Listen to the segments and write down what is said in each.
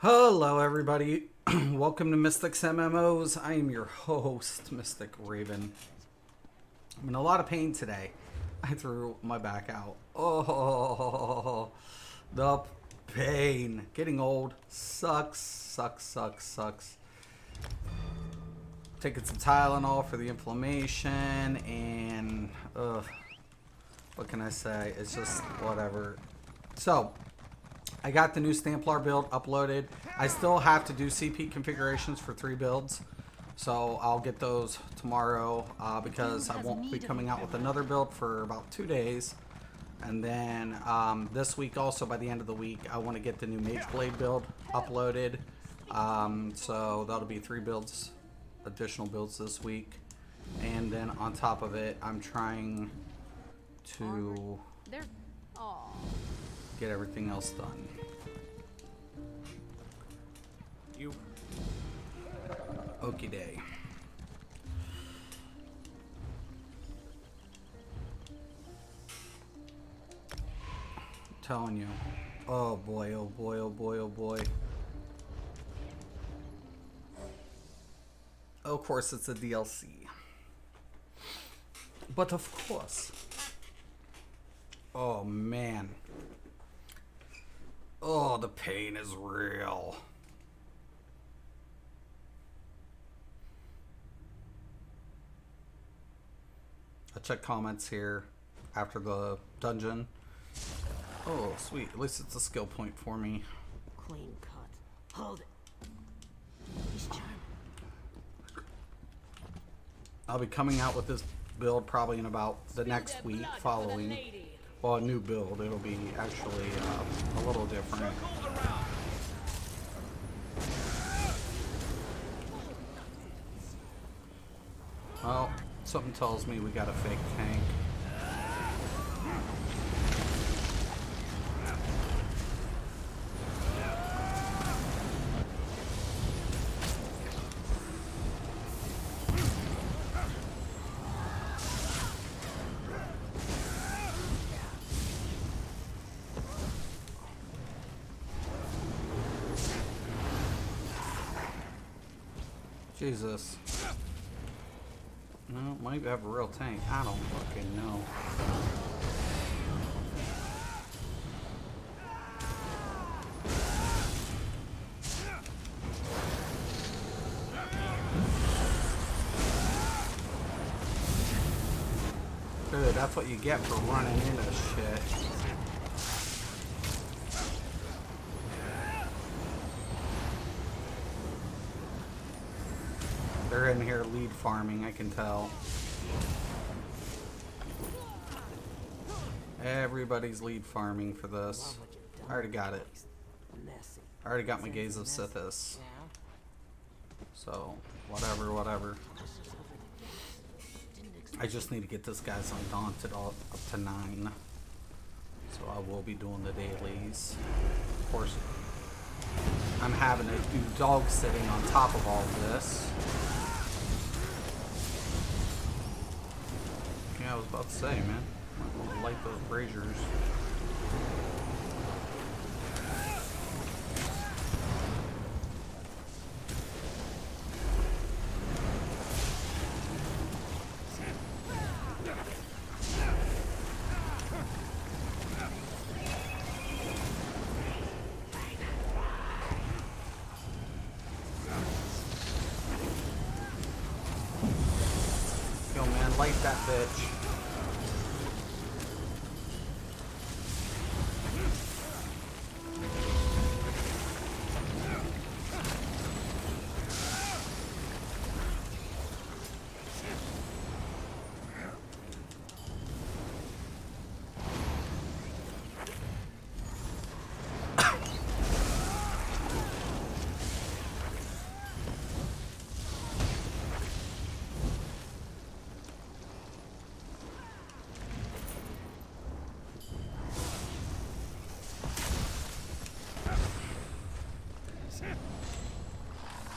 Hello, everybody. Welcome to Mystic's MMOs. I am your host, Mystic Raven. I'm in a lot of pain today. I threw my back out. Oh, the pain. Getting old sucks. Taking some Tylenol for the inflammation, and what can I say? It's just whatever. So, I got the new Stamplar build uploaded. I still have to do CP configurations for 3 builds. So I'll get those tomorrow because I won't be coming out with another build for about 2 days. And then this week also, by the end of the week, I want to get the new Mage Blade build uploaded. So that'll be 3 builds, additional builds this week. And then on top of it, I'm trying to get everything else done. Okie day. I'm telling you. Oh boy, oh boy, oh boy, oh boy. Of course, it's a DLC. But of course. Oh man. Oh, the pain is real. I'll check comments here after the dungeon. Oh, sweet. At least it's a skill point for me. Clean cut. Hold it. He's charming. I'll be coming out with this build probably in about the next week following. Well, a new build. It'll be actually a little different. Well, something tells me we got a fake tank. Jesus. No, might have a real tank. I don't fucking know. Dude, that's what you get for running into shit. They're in here lead farming, I can tell. Everybody's lead farming for this. I already got it. I already got my Gaze of Sithis. So, whatever. I just need to get this guy's Undaunted all up to 9. So I will be doing the dailies. Of course, I'm having to do dog sitting on top of all of this. Yeah, I was about to say, man. I'm gonna light those braziers. Yo, man, light that bitch.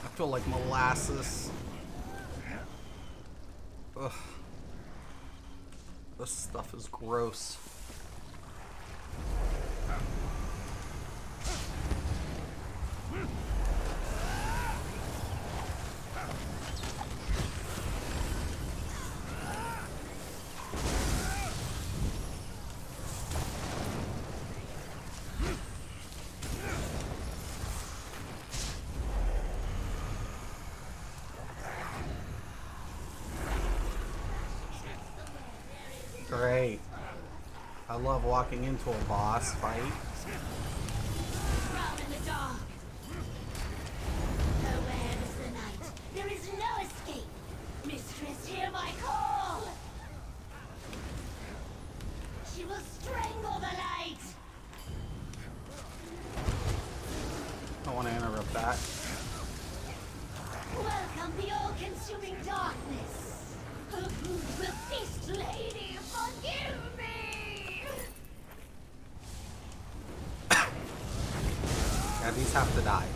I feel like molasses. Ugh. This stuff is gross. Great. I love walking into a boss fight. Prowl in the dark. Nowhere is the night. There is no escape. Mistress, hear my call. She will strangle the light. I want to interrupt that. Welcome the all-consuming darkness. The feast lady, forgive me. Yeah, these have to die.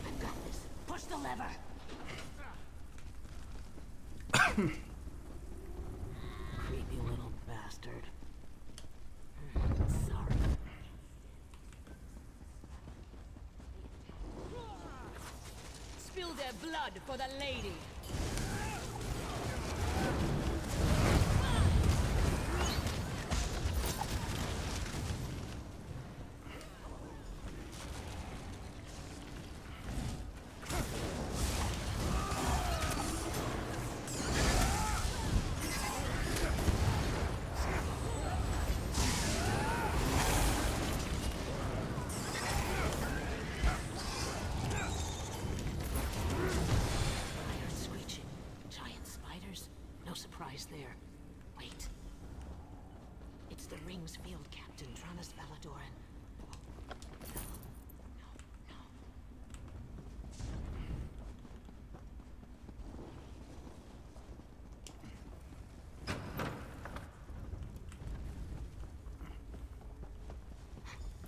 I've got this. Push the lever. Creepy little bastard. Sorry. Spill their blood for the lady. I heard screeching. Giant spiders. No surprise there. Wait. It's the Ring's field captain, Tranus Valadoran. No. No.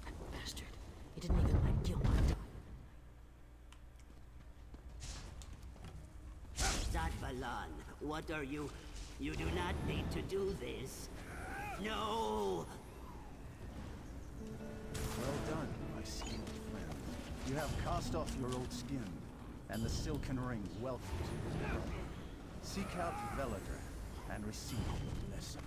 That bastard. He didn't even let Gilmar die. Zadvalan, what are you? You do not need to do this. No! Well done, my skilled friend. You have cast off your old skin, and the silken ring welcomes you. Seek out Veladra and receive your blessing.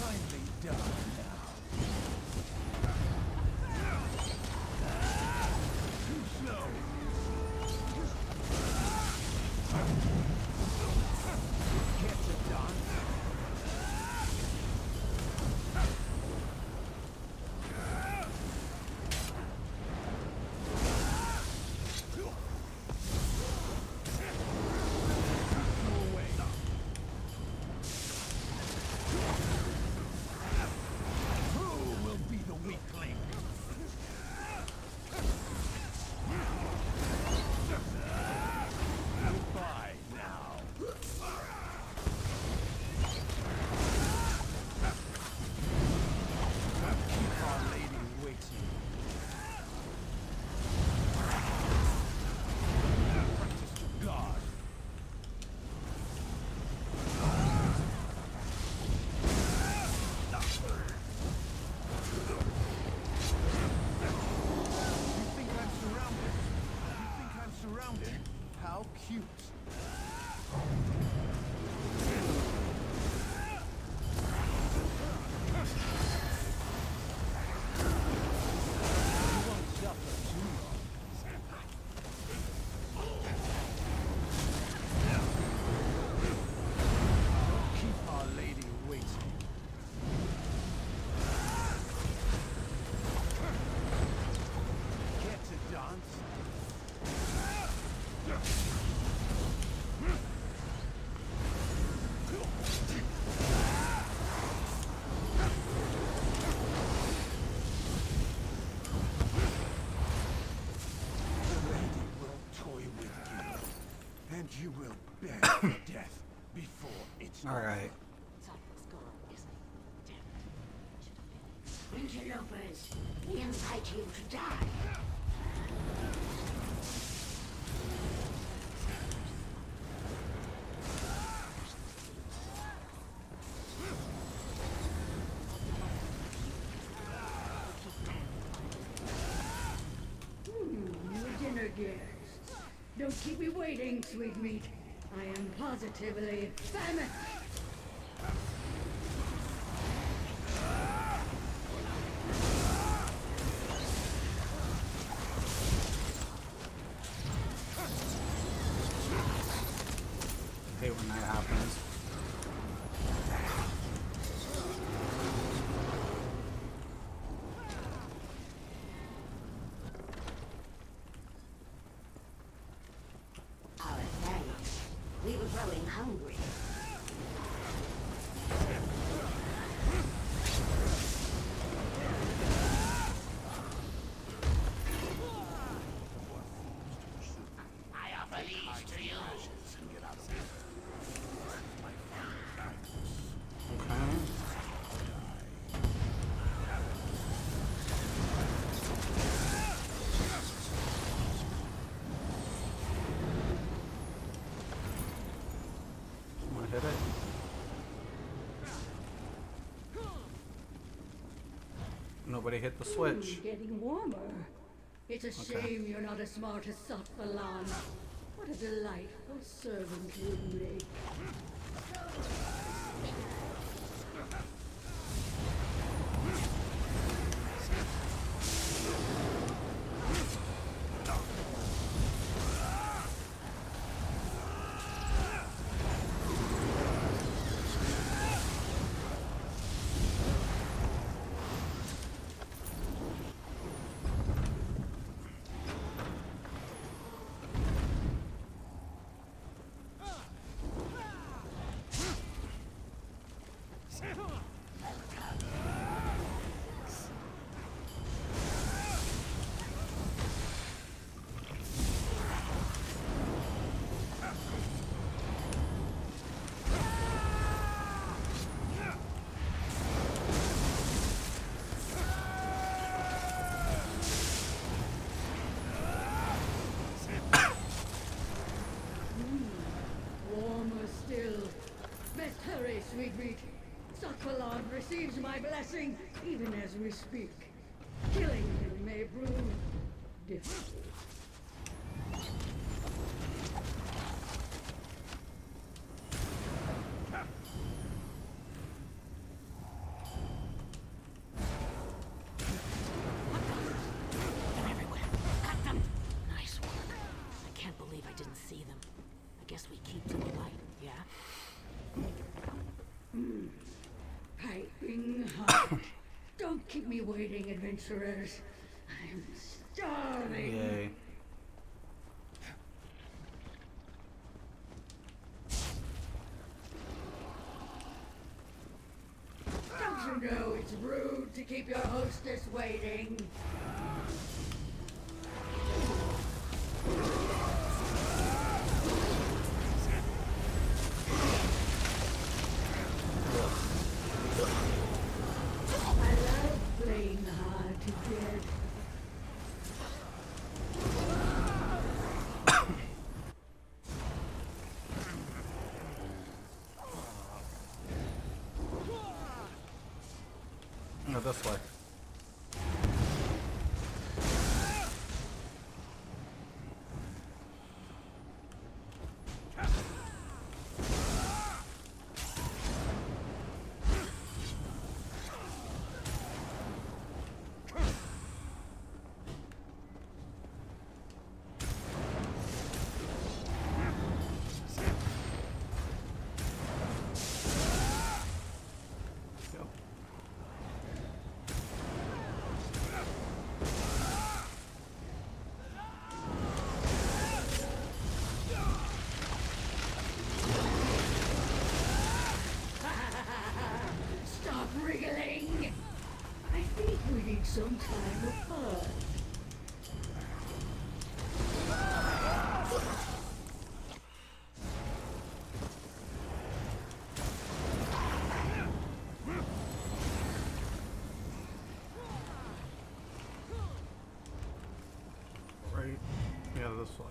Kindly die now. Too slow. Get to dance. Who will be the weakling? Goodbye now. Keep Our Lady waiting. Practice to God. You think I'm surrounded? You think I'm surrounded? How cute. You won't suffer too long. Don't keep Our Lady waiting. Get to dance. The lady will toy with you, and you will beg for death before it's All right. Something's gone, isn't it? Damn it. Should have been. Interlopers, we invite you to die. Don't keep me waiting, sweet meat. I am positively famished. I hate when that happens. Our thanks. We were growing hungry. I offer these to you. Okay. I'm gonna hit it. Nobody hit the switch. Getting warmer. It's a Okay. shame you're not as smart as Satvalan. What a delightful servant you'd make. Warmer still. Best hurry, sweet meat. Satvalan receives my blessing even as we speak. Killing him may prove difficult. They're everywhere. Cut them! Nice work. I can't believe I didn't see them. I guess we keep to the light, yeah? Piping hot. Don't keep me waiting, adventurers. I'm starving. Yay. Don't you know it's rude to keep your hostess waiting? I love playing hard to get. No, this way. Yep. Stop wriggling! I think we need some time apart. Right. Yeah, this way.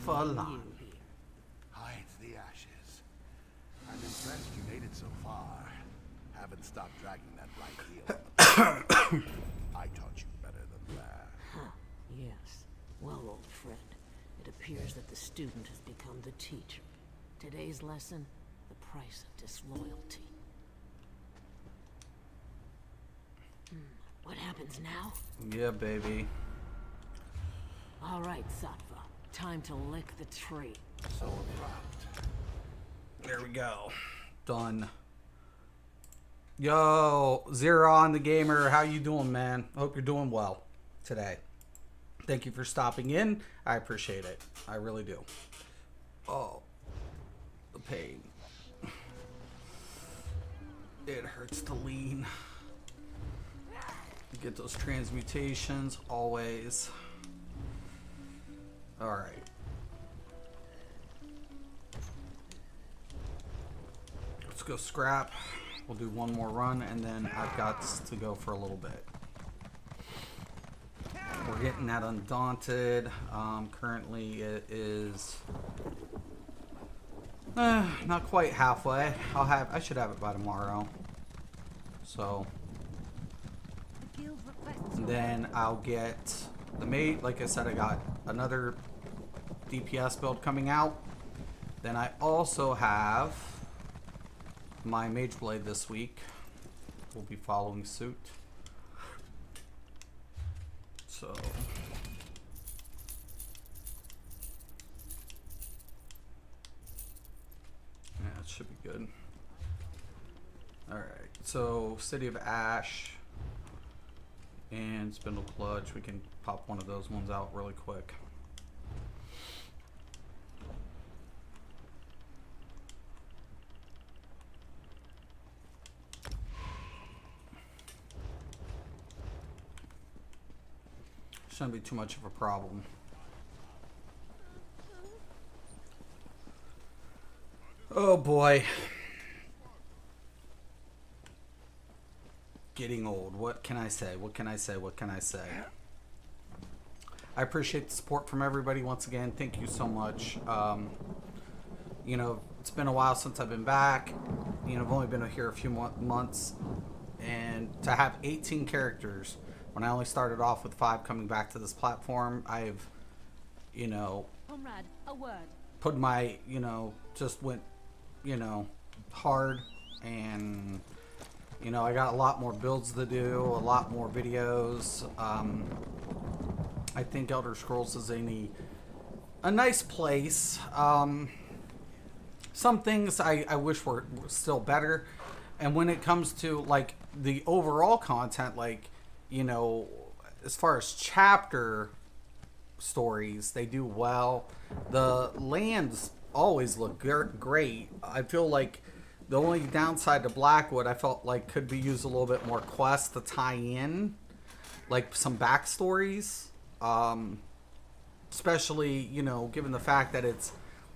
Falan. Hides the ashes. I'm impressed you made it so far. Haven't stopped dragging that right heel. I taught you better than that. Huh. Yes. Well, old friend, it appears that the student has become the teacher. Today's lesson, the price of disloyalty. What happens now? Yeah, baby. All right, Sattva. Time to lick the tree. So abrupt. There we go. Done. Yo, Zero on the Gamer. How you doing, man? Hope you're doing well today. Thank you for stopping in. I appreciate it. I really do. Oh, the pain. It hurts to lean. Get those transmutations always. All right. Let's go scrap. We'll do one more run and then I've got to go for a little bit. We're getting that Undaunted. Currently it is not quite halfway. I should have it by tomorrow. So and then I'll get the mate. Like I said, I got another DPS build coming out. Then I also have my Mage Blade this week. Will be following suit. So yeah, it should be good. Alright, so City of Ash and Spindle Clutch. We can pop one of those ones out really quick. Shouldn't be too much of a problem. Oh boy. Getting old. What can I say? What can I say? What can I say? I appreciate the support from everybody once again. Thank you so much. You know, it's been a while since I've been back. You know, I've only been here a few months. And to have 18 characters when I only started off with 5 coming back to this platform, I've, you know, Comrade, a word. put my, you know, just went, you know, hard. And you know, I got a lot more builds to do, a lot more videos. I think Elder Scrolls is in a nice place. Some things I wish were still better. And when it comes to like the overall content, like, you know, as far as chapter stories, they do well. The lands always look great. I feel like the only downside to Blackwood, I felt like could be used a little bit more quests to tie in, like some backstories. Especially, you know, given the fact that it's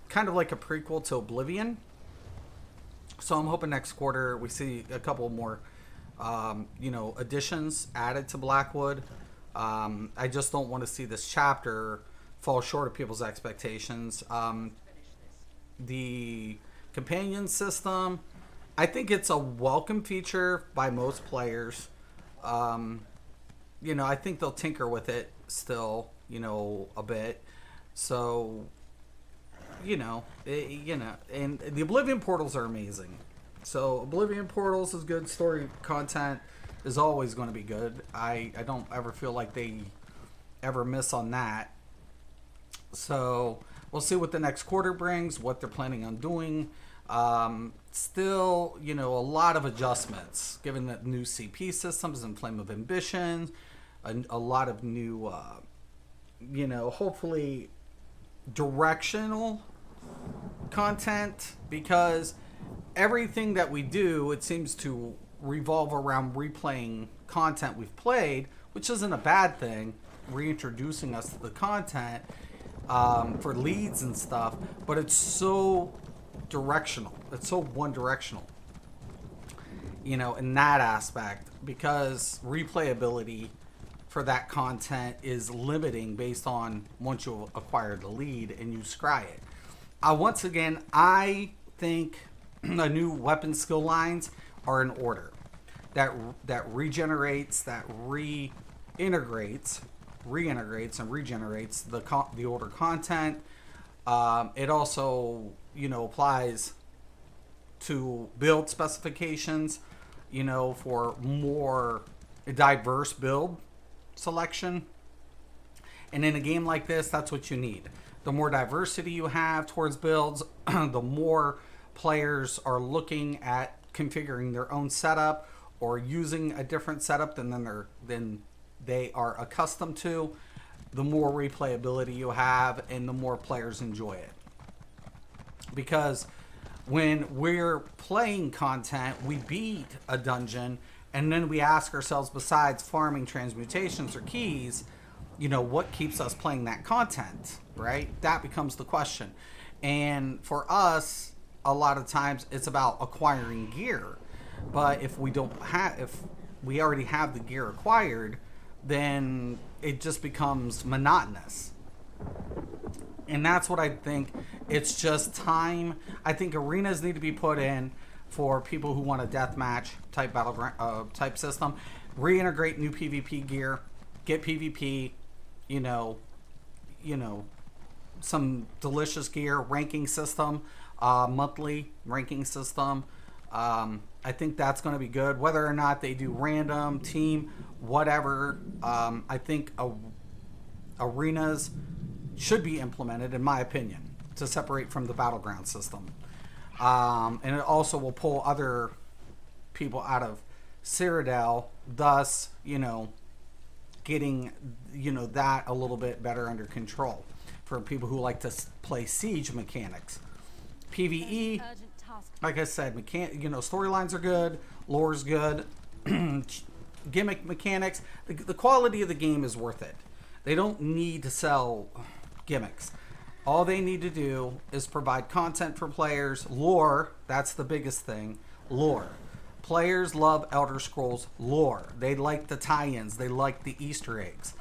kind of like a prequel to Oblivion. So I'm hoping next quarter we see a couple more, you know, additions added to Blackwood. I just don't want to see this chapter fall short of people's expectations. The companion system, I think it's a welcome feature by most players. You know, I think they'll tinker with it still, you know, a bit. So, you know, and the Oblivion portals are amazing. So Oblivion portals is good. Story content is always going to be good. I don't ever feel like they ever miss on that. So we'll see what the next quarter brings, what they're planning on doing. Still, you know, a lot of adjustments given the new CP systems and Flame of Ambition, a lot of new, you know, hopefully directional content, because everything that we do, it seems to revolve around replaying content we've played, which isn't a bad thing, reintroducing us to the content for leads and stuff, but it's so directional. It's so one directional, you know, in that aspect, because replayability for that content is limiting based on once you acquire the lead and you scry it. Once again, I think the new weapon skill lines are in order. That regenerates, that reintegrates and regenerates the older content. It also, applies to build specifications, for more diverse build selection. And in a game like this, that's what you need. The more diversity you have towards builds, the more players are looking at configuring their own setup or using a different setup than they are accustomed to, the more replayability you have and the more players enjoy it. Because when we're playing content, we beat a dungeon and then we ask ourselves, besides farming transmutations or keys, what keeps us playing that content, right? That becomes the question. And for us, a lot of times it's about acquiring gear. But if we already have the gear acquired, then it just becomes monotonous. And that's what I think. It's just time. I think arenas need to be put in for people who want a deathmatch type battleground type system. Reintegrate new PvP gear. Get PvP. Some delicious gear. Ranking system. Monthly ranking system. I think that's going to be good. Whether or not they do random, team, whatever, I think arenas should be implemented, in my opinion, to separate from the battleground system. And it also will pull other people out of Cyrodiil, thus, getting, that a little bit better under control for people who like to play siege mechanics. PvE, like I said, storylines are good, lore's good, gimmick mechanics. The quality of the game is worth it. They don't need to sell gimmicks. All they need to do is provide content for players. Lore, that's the biggest thing. Lore. Players love Elder Scrolls lore. They like the tie-ins. They like the Easter eggs.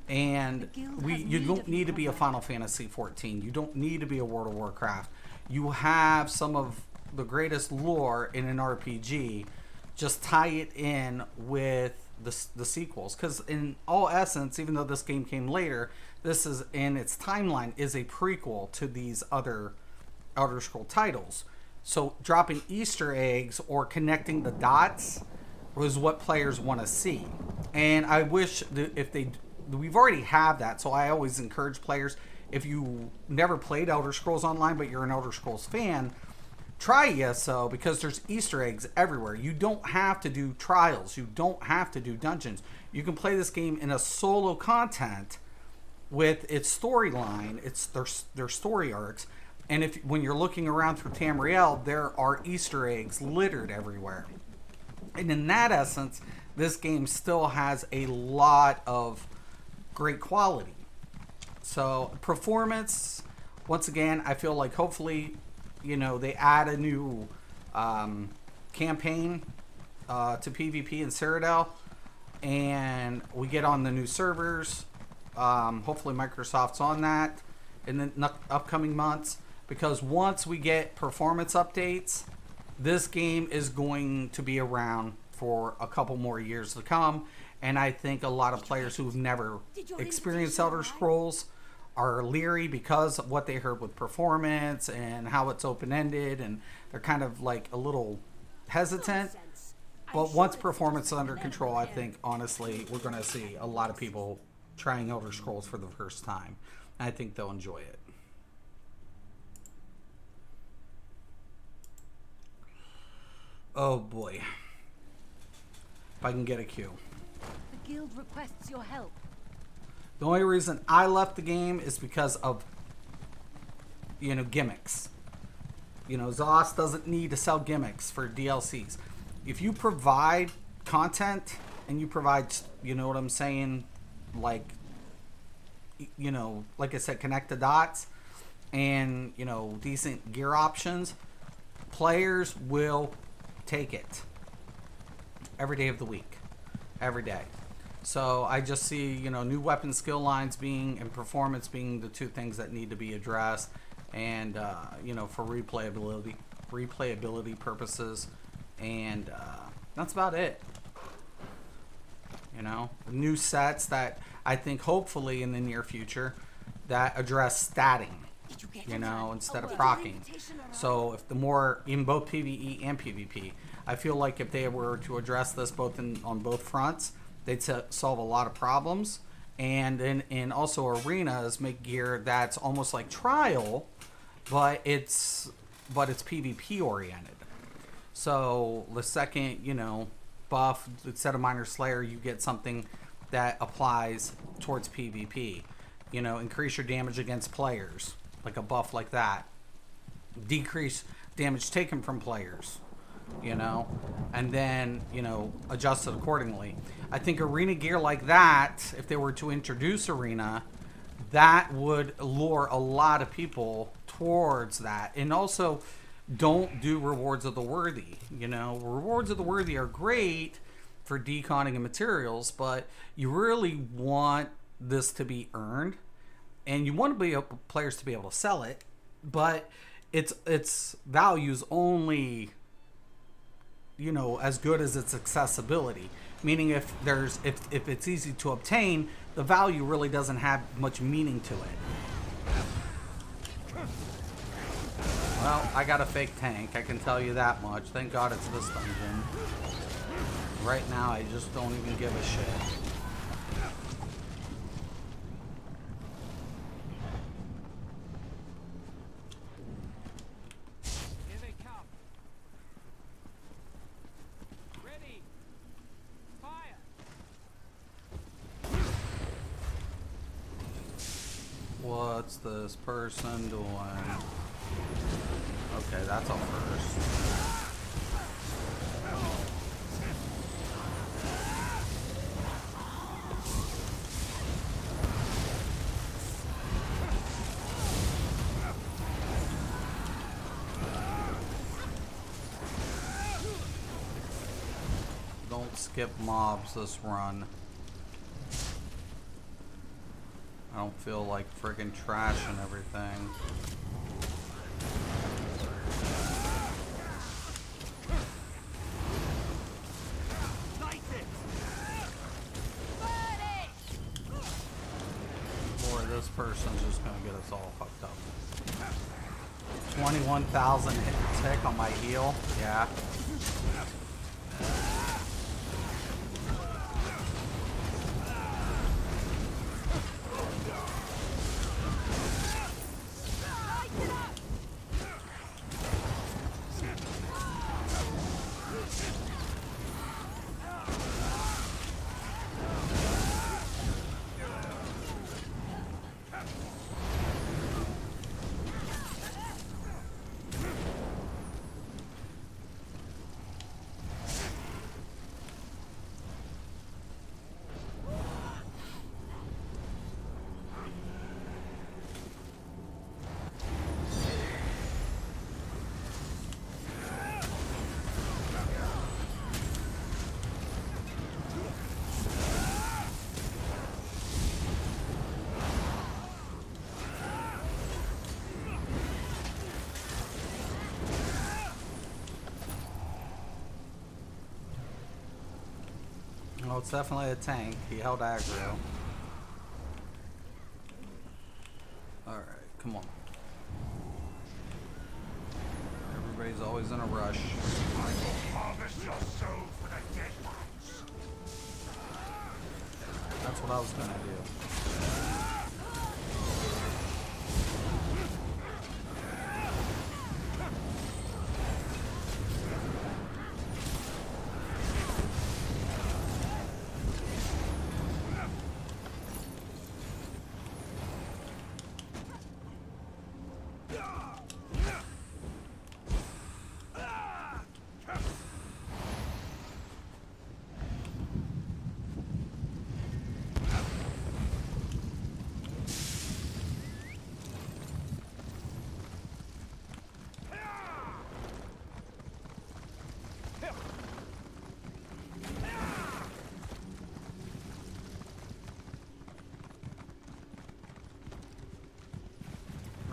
And you don't need to be a Final Fantasy 14. You don't need to be a World of Warcraft. You have some of the greatest lore in an RPG. Just tie it in with the sequels, because in all essence, even though this game came later, this is in its timeline is a prequel to these other Elder Scroll titles. So dropping Easter eggs or connecting the dots was what players want to see. And I wish that we've already have that. So I always encourage players, if you never played Elder Scrolls Online but you're an Elder Scrolls fan, try ESO, because there's Easter eggs everywhere. You don't have to do trials. You don't have to do dungeons. You can play this game in a solo content with its storyline, its their story arcs. And when you're looking around through Tamriel, there are Easter eggs littered everywhere. And in that essence, this game still has a lot of great quality. So performance, once again, I feel like hopefully, they add a new campaign to PvP in Cyrodiil, and we get on the new servers. Hopefully Microsoft's on that in the upcoming months, because once we get performance updates, this game is going to be around for a couple more years to come. And I think a lot of players who've never experienced Elder Scrolls are leery because of what they heard with performance and how it's open-ended, and they're kind of like a little hesitant. But once performance is under control, I think, honestly, we're going to see a lot of people trying Elder Scrolls for the first time. I think they'll enjoy it. Oh boy. If I can get a cue. The guild requests your help. The only reason I left the game is because of, gimmicks. ZOS doesn't need to sell gimmicks for DLCs. If you provide content and you provide, what I'm saying, like I said, connect the dots and, decent gear options, players will take it every day of the week. Every day. So I just see, new weapon skill lines being and performance being the two things that need to be addressed, and for replayability purposes, and that's about it. New sets that I think hopefully in the near future that address statting, instead of procking. So if the more in both PvE and PvP, I feel like if they were to address this on both fronts, they'd solve a lot of problems. And in also arenas, make gear that's almost like trial, but it's PvP oriented. So the second, buff, instead of Minor Slayer, you get something that applies towards PvP. Increase your damage against players, like a buff like that. Decrease damage taken from players, and then, adjust it accordingly. I think arena gear like that, if they were to introduce arena, that would lure a lot of people towards that. And also, don't do rewards of the worthy. Rewards of the worthy are great for deconning and materials, but you really want this to be earned, and you want players to be able to sell it, but its value's only as good as its accessibility. Meaning if it's easy to obtain, the value really doesn't have much meaning to it. Well, I got a fake tank, I can tell you that much. Thank God it's this dungeon. Right now, I just don't even give a shit. Here they come. Ready. Fire. What's this person doing? Okay, that's a first. Don't skip mobs this run. I don't feel like friggin' trashing everything. Boy, this person's just gonna get us all fucked up. 21,000 hit tick on my heal. Yeah. Well, it's definitely a tank. He held aggro. Alright, come on. Everybody's always in a rush. Harvest your soul for the dead ones. That's what I was gonna do.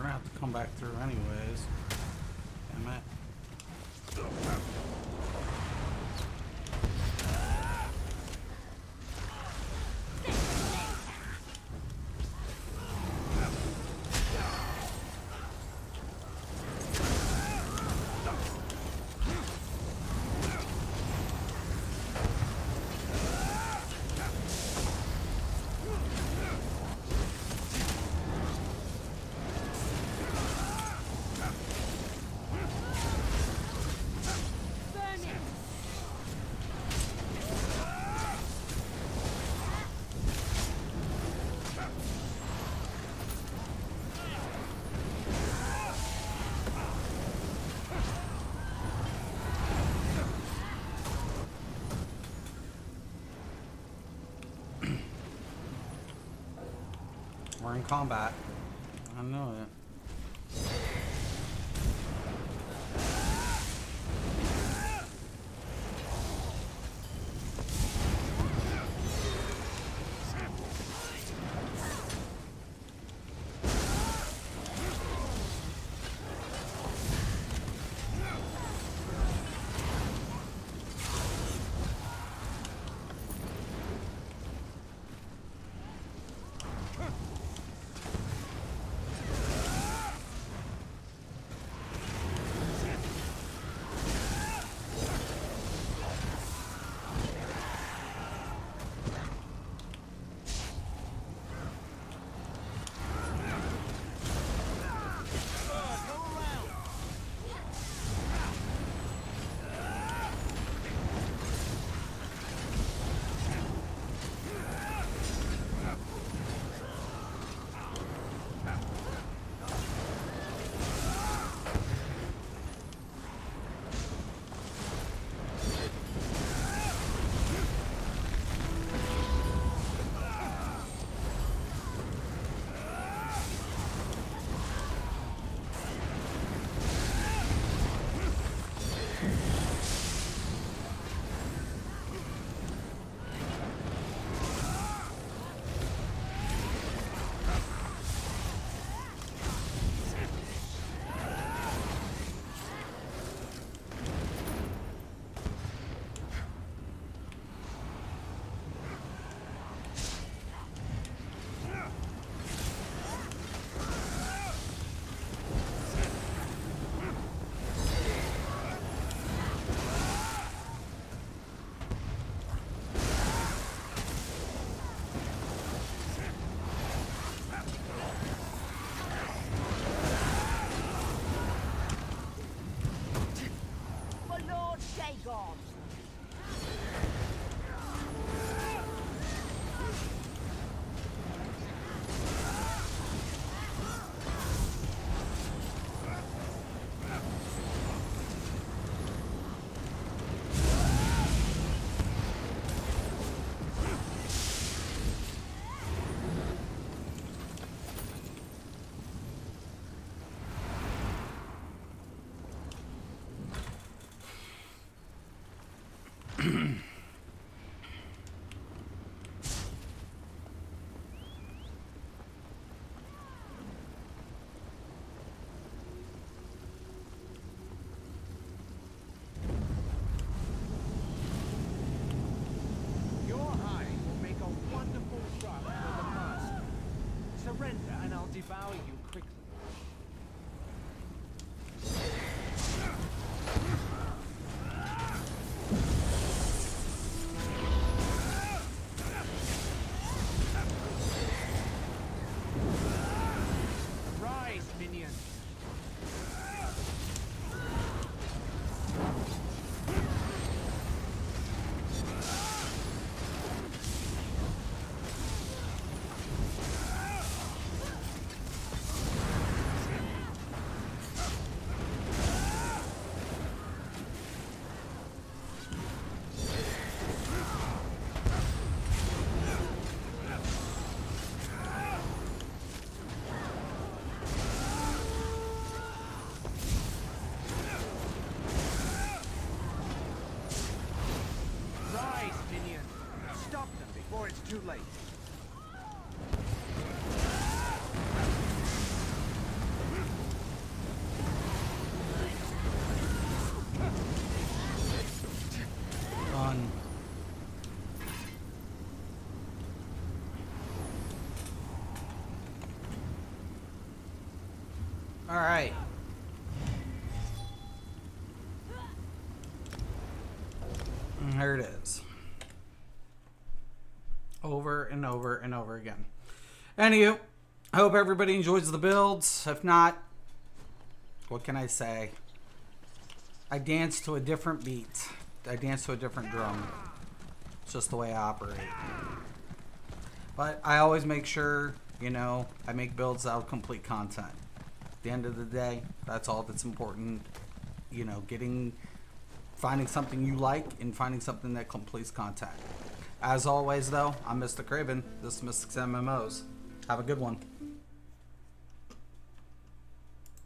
We're gonna have to come back through anyways. Damn it. We're in combat. I know it. All right. And here it is. Over and over and over again. Anywho, I hope everybody enjoys the builds. If not, what can I say? I dance to a different beat. I dance to a different drum. It's just the way I operate. But I always make sure, you know, I make builds out of complete content. At the end of the day, that's all that's important. You know, finding something you like and finding something that completes content. As always, though, I'm Mr. Craven. This is Mystics MMOs. Have a good one.